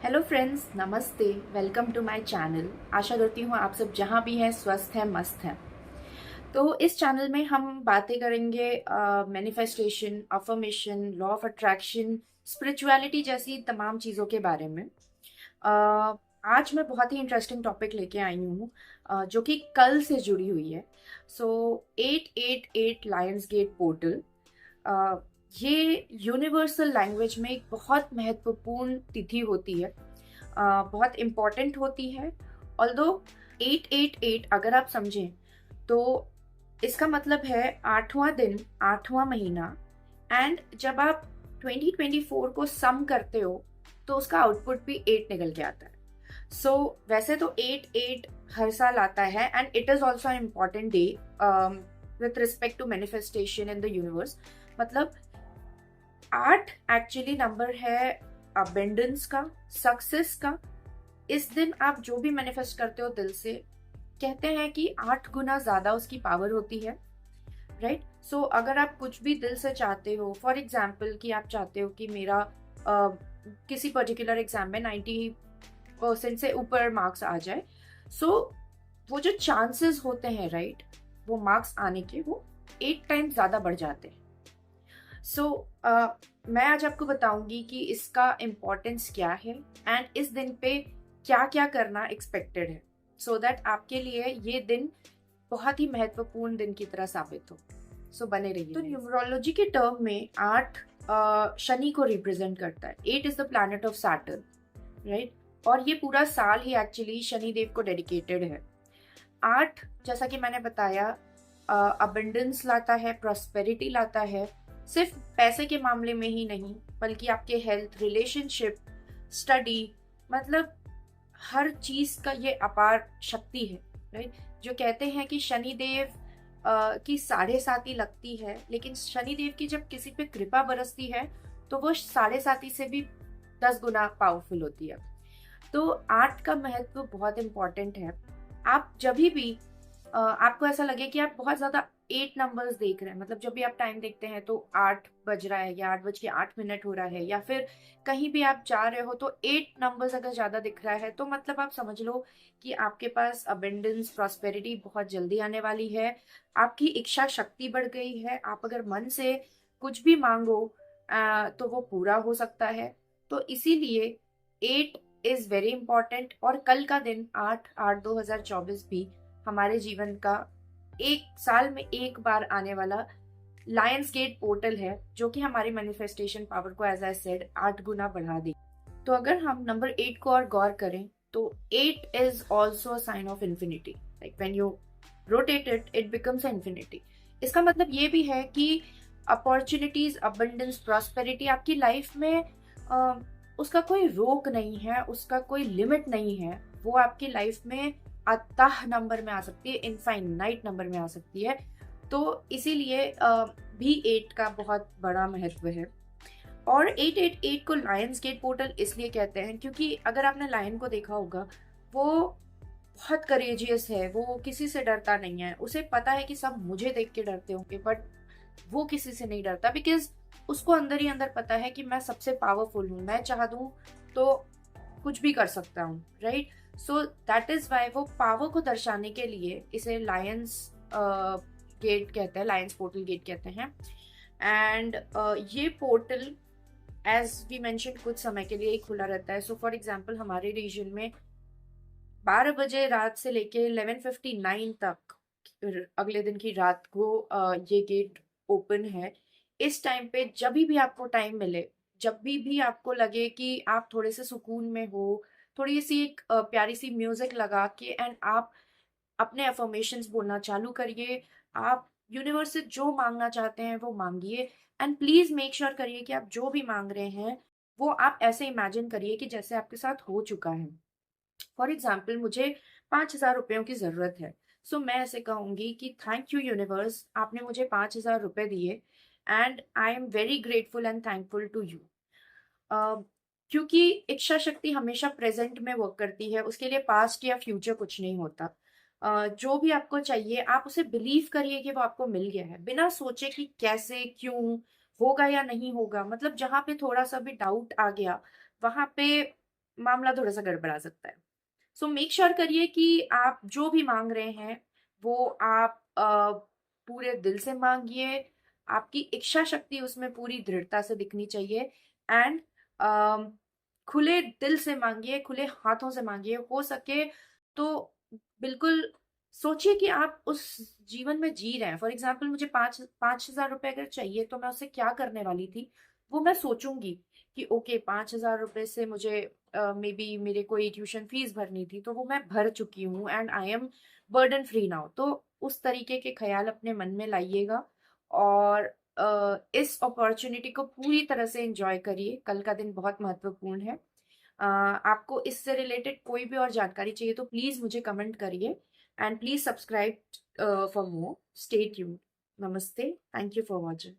Hello friends, नमस्ते। Welcome to my channel. आशा करती हूँ आप सब जहाँ भी हैं स्वस्थ हैं, मस्त हैं। तो इस चैनल में हम बातें करेंगे manifestation, affirmation, law of attraction, spirituality जैसी तमाम चीज़ों के बारे में। आज मैं बहुत ही इंटरेस्टिंग टॉपिक लेके आई हूँ, जो कि कल से जुड़ी हुई है। सो 888 लायंस गेट पोर्टल, ये यूनिवर्सल लैंग्वेज में एक बहुत महत्वपूर्ण तिथि होती है, बहुत इम्पॉर्टेंट होती है। ऑल्दो 888 अगर आप समझें तो इसका मतलब है आठवां दिन, आठवां महीना। एंड जब आप 2024 को सम करते हो तो उसका आउटपुट भी 8 निकल के आता है। सो वैसे तो 8 हर साल आता है and it is also an important day with respect to manifestation in the universe. मतलब 8 एक्चुअली नंबर है अबेंडेंस का, सक्सेस का। इस दिन आप जो भी मैनिफेस्ट करते हो दिल से, कहते हैं कि 8 गुना ज्यादा उसकी पावर होती है, राइट? सो अगर आप कुछ भी दिल से चाहते हो, फॉर एग्जाम्पल कि आप चाहते हो कि मेरा किसी पर्टिकुलर एग्जाम में 90% से ऊपर मार्क्स आ जाए, सो वो जो चांसेस होते हैं, राइट, वो मार्क्स आने के वो 8 टाइम ज्यादा बढ़ जाते हैं। सो मैं आज आपको बताऊंगी कि इसका इम्पोर्टेंस क्या है एंड इस दिन पे क्या क्या करना एक्सपेक्टेड है, सो दैट आपके लिए ये दिन बहुत ही महत्वपूर्ण दिन की तरह साबित हो। सो बने रहिए। तो न्यूमरोलॉजी के टर्म में 8 शनि को रिप्रेजेंट करता है। 8 is the planet of Saturn, right? और ये पूरा साल ही एक्चुअली शनि देव को डेडिकेटेड है। 8, जैसा कि मैंने बताया, अबंडेंस लाता है, प्रॉस्पेरिटी लाता है। सिर्फ पैसे के मामले में ही नहीं, बल्कि आपके हेल्थ, रिलेशनशिप, स्टडी, मतलब हर चीज का ये अपार शक्ति है, राइट? जो कहते हैं कि शनिदेव की साढ़े साती लगती है, लेकिन शनिदेव की जब किसी पे कृपा बरसती है तो वो साढ़े साती से भी 10 गुना पावरफुल होती है। तो 8 का महत्व बहुत इंपॉर्टेंट है। आप जब भी आपको ऐसा लगे कि आप बहुत ज्यादा 8 नंबर्स देख रहे हैं, मतलब जब भी आप टाइम देखते हैं तो 8 बज रहा है या 8 बज के 8 मिनट हो रहा है, या फिर कहीं भी आप जा रहे हो तो 8 नंबर्स अगर ज्यादा दिख रहा है, तो मतलब आप समझ लो कि आपके पास अबेंडेंस, प्रॉस्पेरिटी बहुत जल्दी आने वाली है। आपकी इच्छा शक्ति बढ़ गई है। आप अगर मन से कुछ भी मांगो तो वो पूरा हो सकता है। तो इसीलिए 8 इज वेरी इंपॉर्टेंट। और कल का दिन 8/8/2024 भी हमारे जीवन का एक साल में एक बार आने वाला लायंस गेट पोर्टल है, जो कि हमारी मैनिफेस्टेशन पावर को, एज आई सेड, 8 गुना बढ़ा दे। तो अगर हम नंबर 8 को और गौर करें तो 8 is also sign of infinity. Like when you rotate it, it becomes infinity. इसका मतलब ये भी है कि अपॉर्चुनिटीज, अबंडेंस, प्रॉस्पेरिटी आपकी लाइफ में उसका कोई रोक नहीं है, उसका कोई लिमिट नहीं है। वो आपकी लाइफ में अतः नंबर में आ सकती है, इनफाइनाइट नंबर में आ सकती है। तो इसीलिए भी 8 का बहुत बड़ा महत्व है। और 888 को लायंस गेट पोर्टल इसलिए कहते हैं क्योंकि अगर आपने लायन को देखा होगा, वो बहुत करेजियस है, वो किसी से डरता नहीं है। उसे पता है कि सब मुझे देख के डरते होंगे, बट वो किसी से नहीं डरता, बिकॉज उसको अंदर ही अंदर पता है कि मैं सबसे पावरफुल हूँ, मैं चाह दूं तो कुछ भी कर सकता हूँ, right? So that is why वो पावर को दर्शाने के लिए इसे लायंस गेट कहते हैं, लायंस पोर्टल गेट कहते हैं। एंड ये पोर्टल, एज वी मेंशन, कुछ समय के लिए ही खुला रहता है। सो फॉर एग्जाम्पल हमारे रीजन में 12 बजे रात से लेके 11:59 तक, अगले दिन की रात को ये गेट ओपन है। इस टाइम पे जब भी आपको टाइम मिले, जब भी आपको लगे कि आप थोड़े से सुकून में हो, थोड़ी सी एक प्यारी सी म्यूजिक लगा के एंड आप अपने अफर्मेशंस बोलना चालू करिए। आप यूनिवर्स से जो मांगना चाहते हैं वो मांगिए। एंड प्लीज मेक श्योर करिए कि आप जो भी मांग रहे हैं वो आप ऐसे इमेजिन करिए कि जैसे आपके साथ हो चुका है। फॉर एग्जाम्पल मुझे 5,000 रुपयों की जरूरत है। सो मैं ऐसे कहूंगी कि थैंक यू यूनिवर्स, आपने मुझे 5,000 रुपए दिए and I am very grateful and thankful to you. क्योंकि इच्छा शक्ति हमेशा प्रेजेंट में वर्क करती है, उसके लिए पास्ट या फ्यूचर कुछ नहीं होता। जो भी आपको चाहिए आप उसे बिलीव करिए कि वो आपको मिल गया है, बिना सोचे कि कैसे, क्यों होगा या नहीं होगा। मतलब जहाँ पे थोड़ा सा भी डाउट आ गया, वहां पे मामला थोड़ा-सा गड़बड़ा सकता है। सो मेक श्योर करिए कि आप जो भी माँग रहे हैं, वो आप पूरे दिल से माँगिए, आपकी इच्छा शक्ति उसमें पूरी दृढ़ता से दिखनी चाहिए एंड अ, खुले दिल से माँगिए, खुले हाथों से माँगिए। हो सके तो बिल्कुल सोचिए कि आप उस जीवन में जी रहे हैं। फॉर एग्ज़ाम्पल मुझे 5,000 रुपए अगर चाहिए, तो मैं उससे क्या करने वाली थी, वो मैं सोचूँगी कि ओके 5,000 रुपए से मुझे मेबी मेरे कोई ट्यूशन फीस भरनी थी, तो वो मैं भर चुकी हूँ and I M burden free now. तो उस तरीके के ख़्याल अपने मन में लाइएगा और इस अपॉर्च्युनिटी को पूरी तरह से एन्जॉय करिए। कल का दिन बहुत महत्वपूर्ण है। आपको इससे रिलेटेड कोई भी और जानकारी चाहिए तो प्लीज़ मुझे कमेंट करिए and please subscribe for more. Stay tuned. नमस्ते। Thank you for watching.